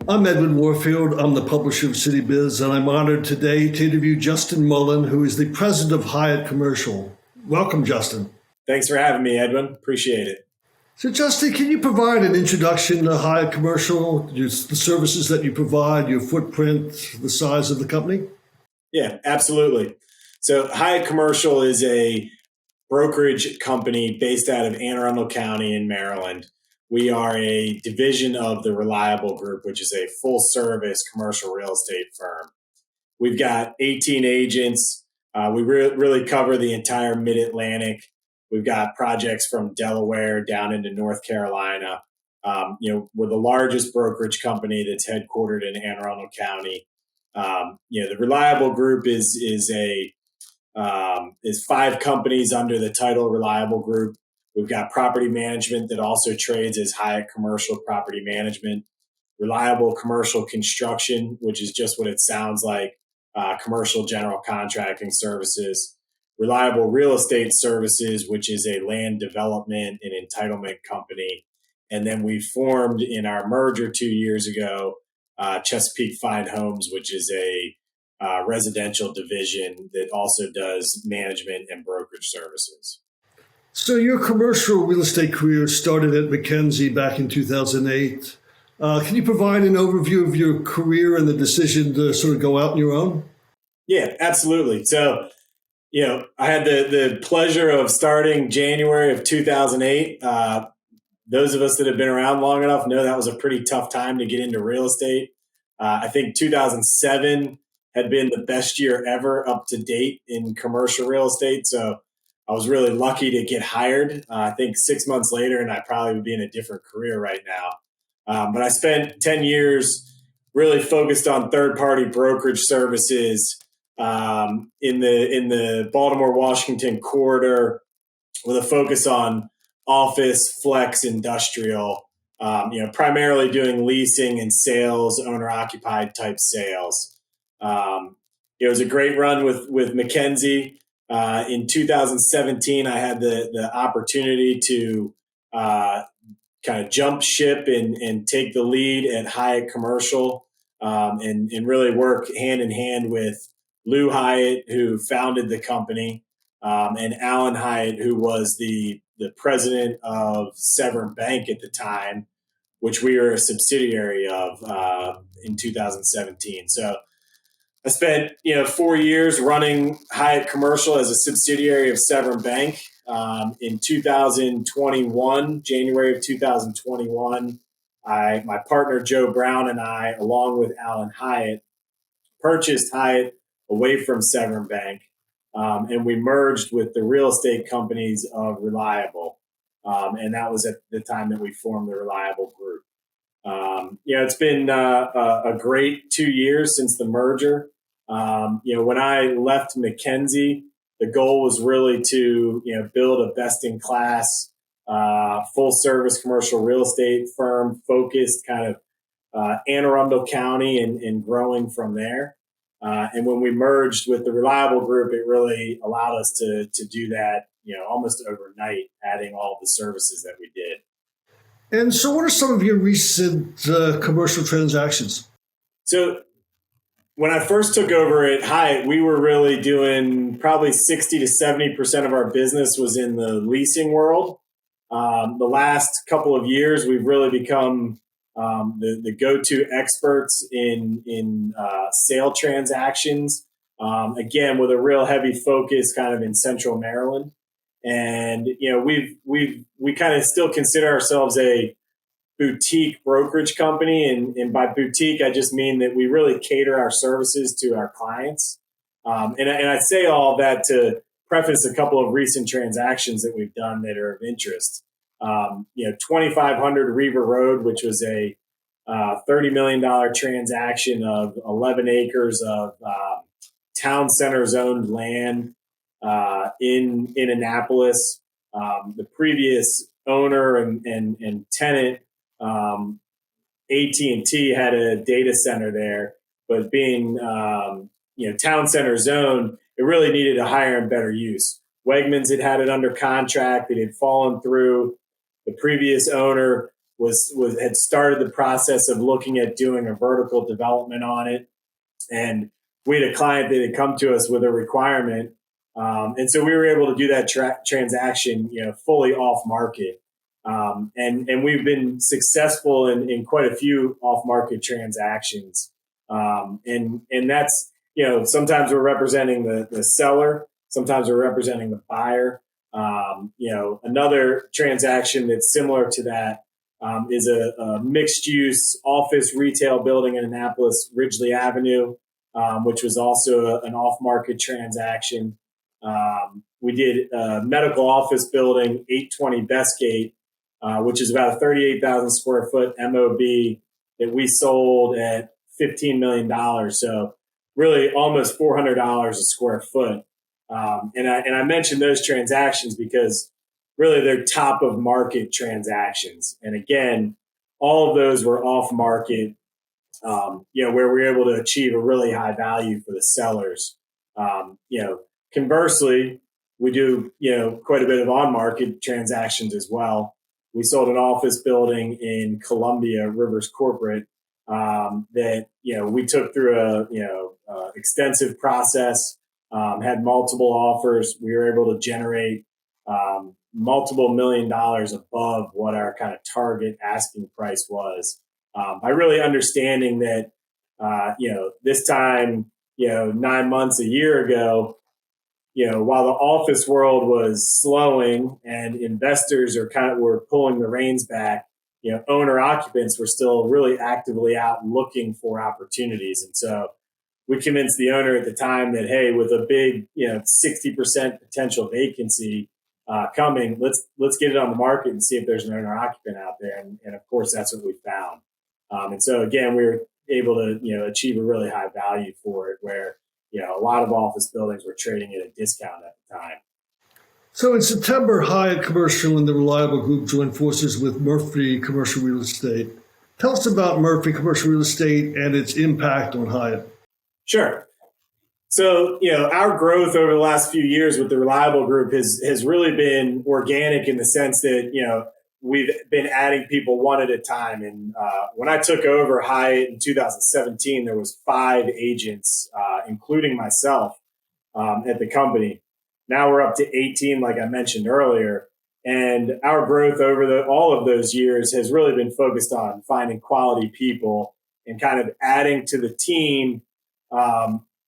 I'm Edwin Warfield. I'm the publisher of Citybiz, and I'm honored today to interview Justin Mullen, who is the president of Hyatt Commercial. Welcome, Justin. Thanks for having me, Edwin. Appreciate it. So, Justin, can you provide an introduction to Hyatt Commercial, the services that you provide, your footprint, the size of the company? Yeah, absolutely. So Hyatt Commercial is a brokerage company based out of Anne Arundel County in Maryland. We are a division of the Reliable Group, which is a full service commercial real estate firm. We've got 18 agents. We really cover the entire mid-Atlantic. We've got projects from Delaware down into North Carolina. We're the largest brokerage company that's headquartered in Anne Arundel County. The Reliable Group is five companies under the title Reliable Group. We've got property management that also trades as Hyatt Commercial Property Management, Reliable Commercial Construction, which is just what it sounds like, commercial general contracting services, Reliable Real Estate Services, which is a land development and entitlement company. And then we formed in our merger 2 years ago, Chesapeake Fine Homes, which is a residential division that also does management and brokerage services. So your commercial real estate career started at McKinsey back in 2008. Can you provide an overview of your career and the decision to sort of go out on your own? Yeah, absolutely. So, I had the pleasure of starting January of 2008. Those of us that have been around long enough know that was a pretty tough time to get into real estate. I think 2007 had been the best year ever up to date in commercial real estate. So I was really lucky to get hired. I think 6 months later, and I probably would be in a different career right now. But I spent 10 years really focused on third-party brokerage services in the Baltimore-Washington corridor with a focus on office, flex, industrial, primarily doing leasing and sales, owner-occupied type sales. It was a great run with McKinsey. In 2017, I had the opportunity to kind of jump ship and take the lead at Hyatt Commercial and really work hand in hand with Lou Hyatt, who founded the company, and Alan Hyatt, who was the president of Severn Bank at the time, which we were a subsidiary of in 2017. So I spent 4 years running Hyatt Commercial as a subsidiary of Severn Bank. In 2021, January of 2021, my partner Joe Brown and I, along with Alan Hyatt, purchased Hyatt away from Severn Bank, and we merged with the real estate companies of Reliable, and that was at the time that we formed the Reliable Group. It's been a great 2 years since the merger. When I left McKinsey, the goal was really to build a best-in-class, full-service commercial real estate firm focused kind of Anne Arundel County and growing from there. And when we merged with the Reliable Group, it really allowed us to do that, almost overnight, adding all the services that we did. And so what are some of your recent commercial transactions? So when I first took over at Hyatt, we were really doing probably 60 to 70% of our business was in the leasing world. The last couple of years, we've really become the go-to experts in sale transactions, again, with a real heavy focus kind of in Central Maryland. And, we kind of still consider ourselves a boutique brokerage company. And by boutique, I just mean that we really cater our services to our clients. And I say all that to preface a couple of recent transactions that we've done that are of interest. 2500 Reaver Road, which was a $30 million transaction of 11 acres of town center zoned land in Annapolis. The previous owner and tenant, AT&T, had a data center there, but being town center zone, it really needed a higher and better use. Wegmans had it under contract. It had fallen through. The previous owner had started the process of looking at doing a vertical development on it. And we had a client that had come to us with a requirement. And so we were able to do that transaction, fully off market. And we've been successful in quite a few off market transactions. And that's, sometimes we're representing the seller, sometimes we're representing the buyer. Another transaction that's similar to that is a mixed use office retail building in Annapolis, Ridgely Avenue, which was also an off market transaction. We did a medical office building, 820 Bestgate, which is about a 38,000 square foot MOB that we sold at $15 million. So really almost $400 a square foot. And I mentioned those transactions because really they're top of market transactions. And again, all of those were off market, where we were able to achieve a really high value for the sellers. Conversely, we do, quite a bit of on market transactions as well. We sold an office building in Columbia, Rivers Corporate, that, we took through a extensive process. Had multiple offers. We were able to generate multiple $1 million above what our kind of target asking price was. By really understanding that, this time, 9 months, a year ago, while the office world was slowing and investors were pulling the reins back, owner occupants were still really actively out looking for opportunities. And so we convinced the owner at the time that, hey, with a big, 60% potential vacancy coming, let's get it on the market and see if there's an owner occupant out there. And of course, that's what we found. And so again, we were able to, achieve a really high value for it, where, a lot of office buildings were trading at a discount at the time. So in September, Hyatt Commercial and the Reliable Group joined forces with Murphy Commercial Real Estate. Tell us about Murphy Commercial Real Estate and its impact on Hyatt. Sure. So, our growth over the last few years with the Reliable Group has really been organic in the sense that, we've been adding people one at a time. And when I took over Hyatt in 2017, there was 5 agents, including myself, at the company. Now we're up to 18, like I mentioned earlier. And our growth over all of those years has really been focused on finding quality people and kind of adding to the team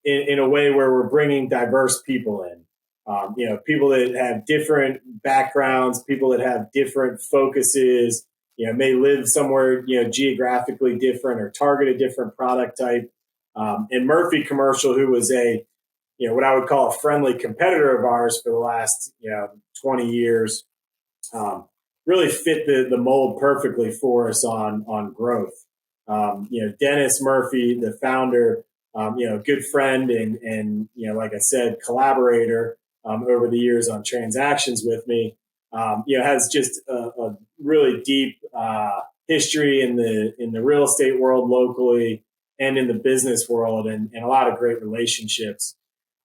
in a way where we're bringing diverse people in. People that have different backgrounds, people that have different focuses, may live somewhere, geographically different or target a different product type. And Murphy Commercial, who was what I would call a friendly competitor of ours for the last, 20 years, really fit the mold perfectly for us on growth. Dennis Murphy, the founder, good friend and like I said, collaborator over the years on transactions with me, has just a really deep history in the real estate world locally and in the business world, and a lot of great relationships.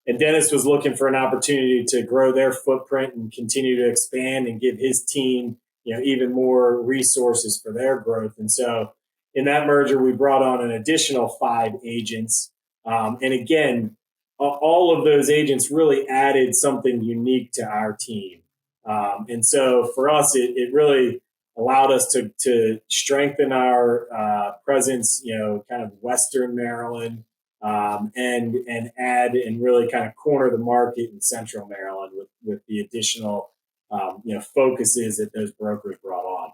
And Dennis was looking for an opportunity to grow their footprint and continue to expand and give his team, even more resources for their growth. And so in that merger, we brought on an additional 5 agents. And again, all of those agents really added something unique to our team. And so for us, it really allowed us to strengthen our presence, kind of Western Maryland, and add and really kind of corner the market in Central Maryland with the additional, focuses that those brokers brought on.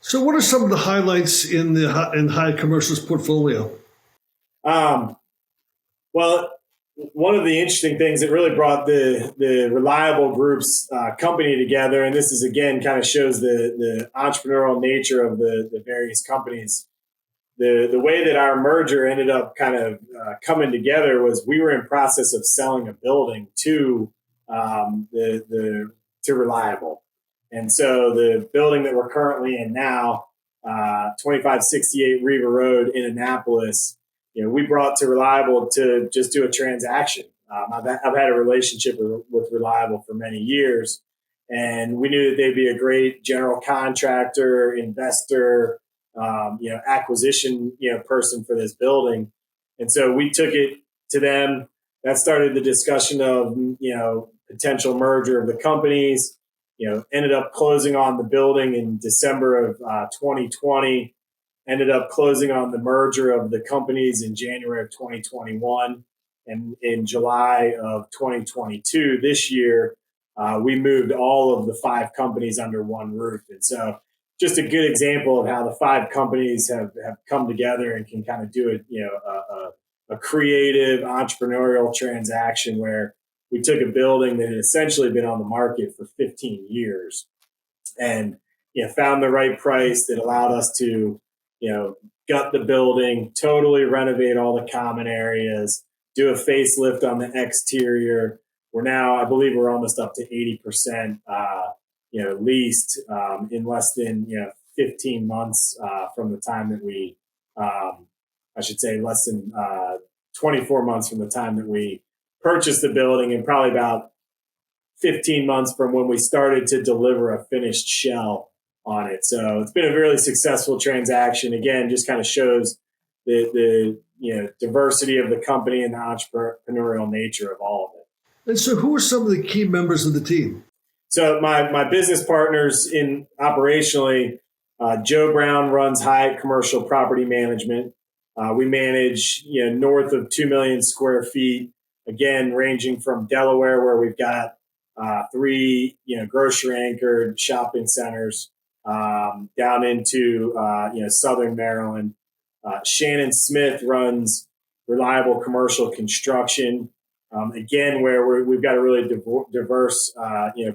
So what are some of the highlights in Hyatt Commercial's portfolio? Well, one of the interesting things that really brought the Reliable Group's company together, and this is again kind of shows the entrepreneurial nature of the various companies. The way that our merger ended up kind of coming together was we were in process of selling a building to Reliable, and so the building that we're currently in now, 2568 Riva Road in Annapolis, we brought to Reliable to just do a transaction. I've had a relationship with Reliable for many years, and we knew that they'd be a great general contractor, investor, acquisition, person for this building. And so we took it to them. That started the discussion of, potential merger of the companies. Ended up closing on the building in December of 2020. Ended up closing on the merger of the companies in January of 2021. And in July of 2022, this year, we moved all of the 5 companies under one roof. And so just a good example of how the 5 companies have come together and can kind of do it, a creative entrepreneurial transaction where we took a building that had essentially been on the market for 15 years and found the right price that allowed us to gut the building, totally renovate all the common areas, do a facelift on the exterior. We're now, I believe, we're almost up to 80% leased in less than 15 months from the time that we, I should say, less than 24 months from the time that we purchased the building, and probably about 15 months from when we started to deliver a finished shell on it. So it's been a really successful transaction. Again, just kind of shows the diversity of the company and the entrepreneurial nature of all of it. And so who are some of the key members of the team? So my business partners in operationally, Joe Brown runs Hyatt Commercial Property Management. We manage north of 2 million square feet, again, ranging from Delaware, where we've got 3 grocery anchored shopping centers, down into Southern Maryland. Shannon Smith runs Reliable Commercial Construction. Again, where we've got a really diverse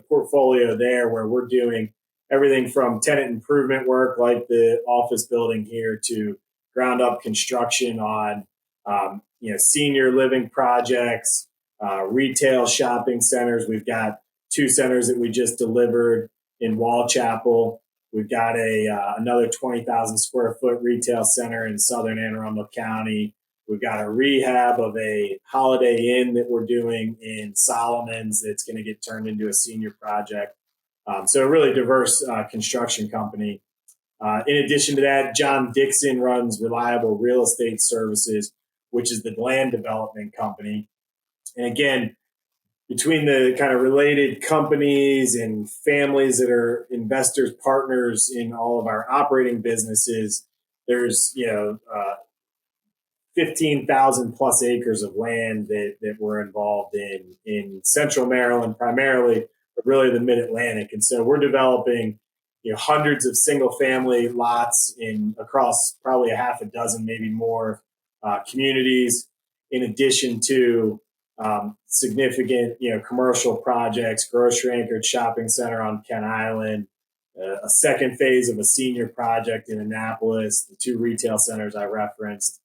portfolio there, where we're doing everything from tenant improvement work like the office building here to ground up construction on senior living projects, retail shopping centers. We've got 2 centers that we just delivered in Wall Chapel. We've got another 20,000 square foot retail center in Southern Anne Arundel County. We've got a rehab of a Holiday Inn that we're doing in Solomons that's going to get turned into a senior project. So a really diverse construction company. In addition to that, John Dixon runs Reliable Real Estate Services, which is the land development company. And again, between the kind of related companies and families that are investors, partners in all of our operating businesses, there's 15,000 plus acres of land that we're involved in Central Maryland primarily, but really the Mid-Atlantic. And so we're developing hundreds of single family lots across probably a half a dozen, maybe more communities, in addition to significant commercial projects, grocery anchored shopping center on Kent Island, a second phase of a senior project in Annapolis, the 2 retail centers I referenced.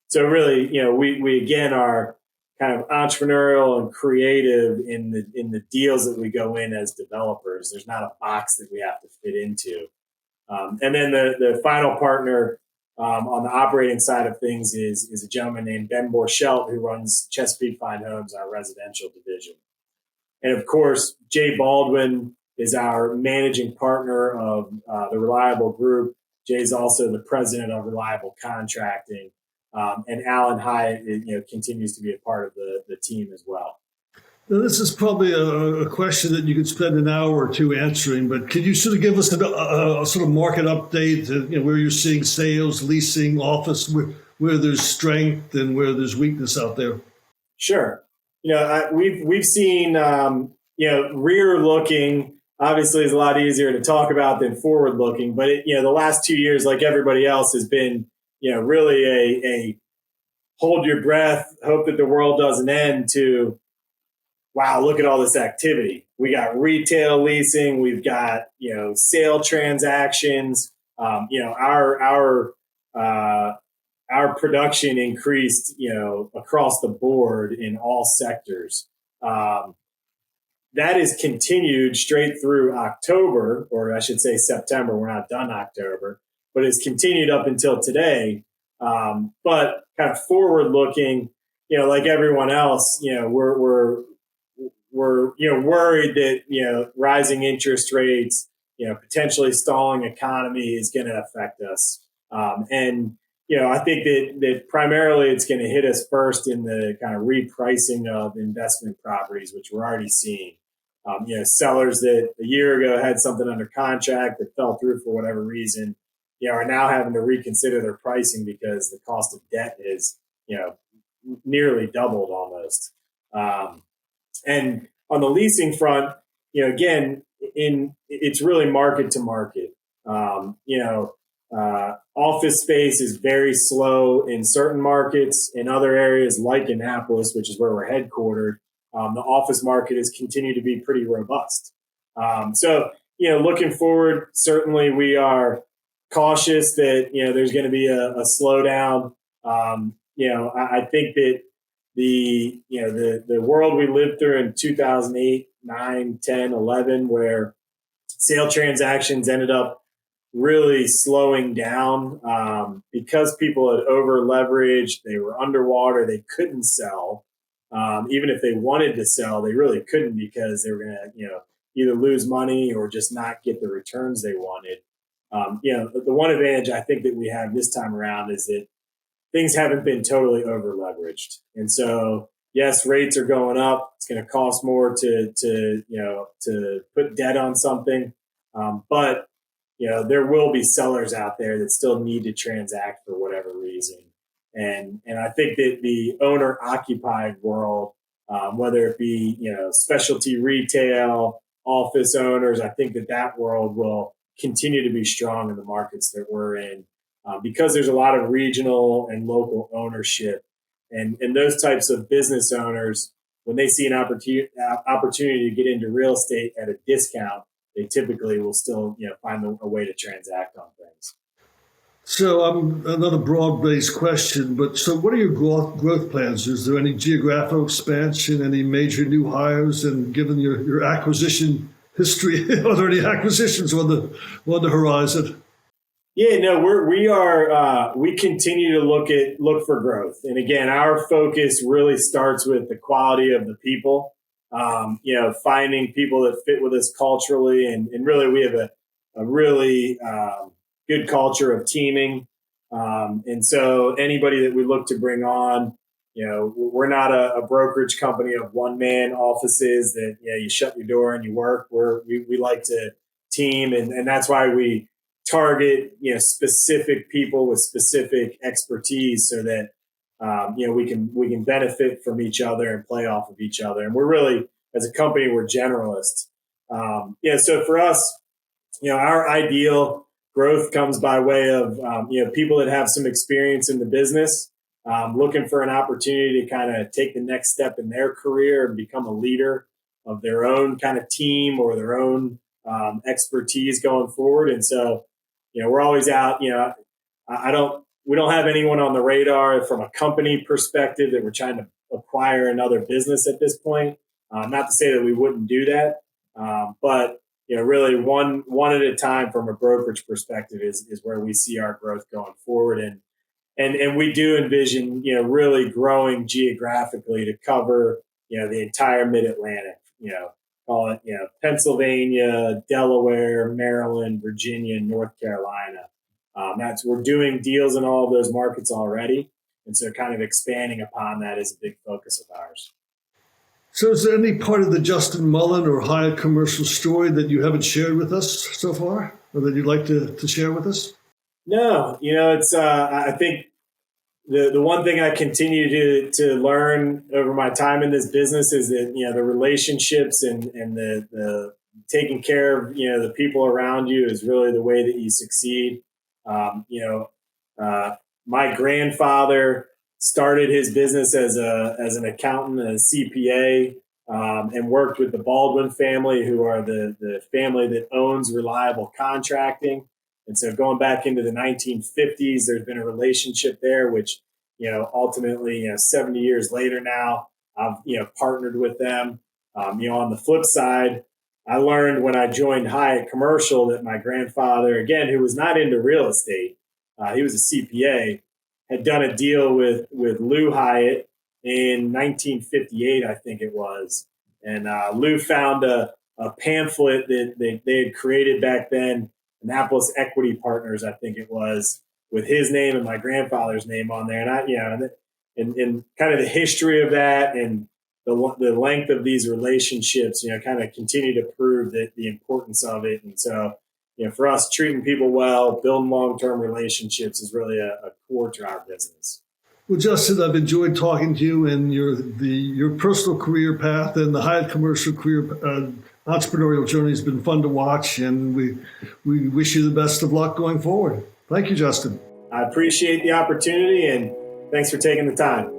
So really, we again are kind of entrepreneurial and creative in the deals that we go in as developers. There's not a box that we have to fit into. And then the final partner on the operating side of things is a gentleman named Ben Borchelt, who runs Chesapeake Fine Homes, our residential division. And of course, Jay Baldwin is our managing partner of the Reliable Group. Jay's also the president of Reliable Contracting. And Alan Hyatt continues to be a part of the team as well. Now, this is probably a question that you could spend an hour or 2 answering, but could you sort of give us a sort of market update, where you're seeing sales, leasing, office, where there's strength and where there's weakness out there? Sure. We've seen, rear looking obviously is a lot easier to talk about than forward looking, but the last 2 years, like everybody else, has been, really a hold your breath, hope that the world doesn't end, to wow, look at all this activity. We got retail leasing, we've got sale transactions. Our production increased across the board in all sectors. That is continued straight through October, or I should say September. We're not done October, but it's continued up until today. But kind of forward looking, like everyone else, we're we're worried that rising interest rates, potentially stalling economy is going to affect us. And I think that primarily it's going to hit us first in the kind of repricing of investment properties, which we're already seeing. Sellers that a year ago had something under contract that fell through for whatever reason, are now having to reconsider their pricing because the cost of debt is, nearly doubled almost. And on the leasing front, again, it's really market to market. Office space is very slow in certain markets. In other areas like Annapolis, which is where we're headquartered, the office market has continued to be pretty robust. So, looking forward, certainly we are cautious that, there's going to be a slowdown. I think that the world we lived through in 2008, 9, 10, 11, where sale transactions ended up really slowing down because people had over leveraged, they were underwater, they couldn't sell. Even if they wanted to sell, they really couldn't because they were going to, either lose money or just not get the returns they wanted. The one advantage I think that we have this time around is that things haven't been totally over leveraged. And so, yes, rates are going up. It's going to cost more to put debt on something. But there will be sellers out there that still need to transact for whatever reason. And I think that the owner occupied world, whether it be, specialty retail, office owners, I think that world will continue to be strong in the markets that we're in. Because there's a lot of regional and local ownership, and those types of business owners, when they see an opportunity to get into real estate at a discount, they typically will still find a way to transact on things. So another broad-based question, but so what are your growth plans? Is there any geographic expansion, any major new hires, and given your acquisition history, are there any acquisitions on the horizon? Yeah, no, we continue to look for growth. And again, our focus really starts with the quality of the people, finding people that fit with us culturally. And really, we have a really good culture of teaming. And so anybody that we look to bring on, we're not a brokerage company of one-man offices that, you shut your door and you work. We like to team. And that's why we target specific people with specific expertise so that we can benefit from each other and play off of each other. And we're really, as a company, we're generalists. So for us, our ideal growth comes by way of people that have some experience in the business, looking for an opportunity to kind of take the next step in their career and become a leader of their own kind of team or their own expertise going forward. And so we're always out. We don't have anyone on the radar from a company perspective that we're trying to acquire another business at this point. Not to say that we wouldn't do that, but really one at a time from a brokerage perspective is where we see our growth going forward. And we do envision really growing geographically to cover the entire Mid-Atlantic. Call it, Pennsylvania, Delaware, Maryland, Virginia, North Carolina. We're doing deals in all of those markets already. And so kind of expanding upon that is a big focus of ours. So is there any part of the Justin Mullen or Hyatt commercial story that you haven't shared with us so far or that you'd like to share with us? No, it's, I think the one thing I continue to learn over my time in this business is that, the relationships and the taking care of, the people around you is really the way that you succeed. My grandfather started his business as an accountant, a CPA, and worked with the Baldwin family, who are the family that owns Reliable Contracting. And so going back into the 1950s, there's been a relationship there, which, ultimately, 70 years later now, I've, partnered with them. On the flip side, I learned when I joined Hyatt Commercial that my grandfather, again, who was not into real estate, he was a CPA, had done a deal with Lou Hyatt in 1958, I think it was. And Lou found a pamphlet that they had created back then, Annapolis Equity Partners, I think it was, with his name and my grandfather's name on there. And kind of the history of that and the length of these relationships, kind of continue to prove that the importance of it. And so, for us, treating people well, building long-term relationships is really a core to our business. Well, Justin, I've enjoyed talking to you, and your personal career path and the Hyatt commercial career entrepreneurial journey has been fun to watch, and we wish you the best of luck going forward. Thank you, Justin. I appreciate the opportunity, and thanks for taking the time.